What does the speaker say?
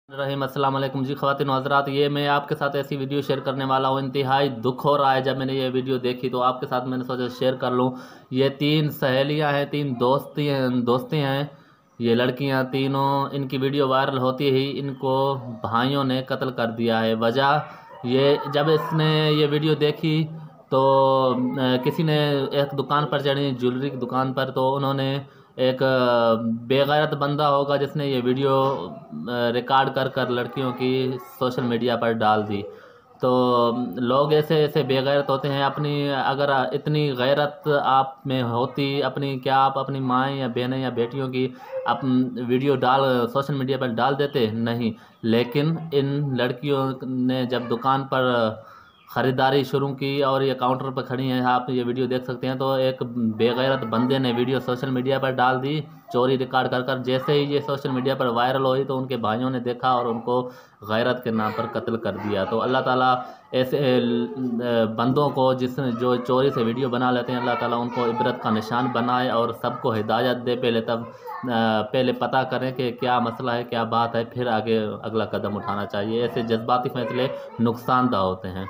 रहीम अस्सलाम वालेकुम जी ख़वातीन हज़रात। ये मैं आपके साथ ऐसी वीडियो शेयर करने वाला हूँ। इंतहाई दुख हो रहा है जब मैंने ये वीडियो देखी तो आपके साथ मैंने सोचा शेयर कर लूँ। ये तीन सहेलियाँ हैं, तीन दोस्ती हैं। ये लड़कियाँ तीनों, इनकी वीडियो वायरल होती ही इनको भाइयों ने कत्ल कर दिया है। वजह ये, जब इसने ये वीडियो देखी तो किसी ने एक दुकान पर चढ़ी, ज्वेलरी की दुकान पर, तो उन्होंने एक बेगैरत बंदा होगा जिसने ये वीडियो रिकॉर्ड कर कर लड़कियों की सोशल मीडिया पर डाल दी। तो लोग ऐसे ऐसे बेगैरत होते हैं। अपनी, अगर इतनी गैरत आप में होती अपनी, क्या आप अपनी माएँ या बहनें या बेटियों की आप वीडियो डाल सोशल मीडिया पर डाल देते? नहीं। लेकिन इन लड़कियों ने जब दुकान पर ख़रीदारी शुरू की और ये काउंटर पर खड़ी हैं, आप ये वीडियो देख सकते हैं, तो एक बेगैरत बंदे ने वीडियो सोशल मीडिया पर डाल दी, चोरी रिकॉर्ड कर कर। जैसे ही ये सोशल मीडिया पर वायरल हुई तो उनके भाइयों ने देखा और उनको गैरत के नाम पर कत्ल कर दिया। तो अल्लाह ताला ऐसे बंदों को जो चोरी से वीडियो बना लेते हैं, अल्लाह ताला उनको इबरत का निशान बनाए और सबको हिदायत दे। पहले पता करें कि क्या मसला है, क्या बात है, फिर आगे अगला कदम उठाना चाहिए। ऐसे जज्बाती फैसले नुकसानदा होते हैं।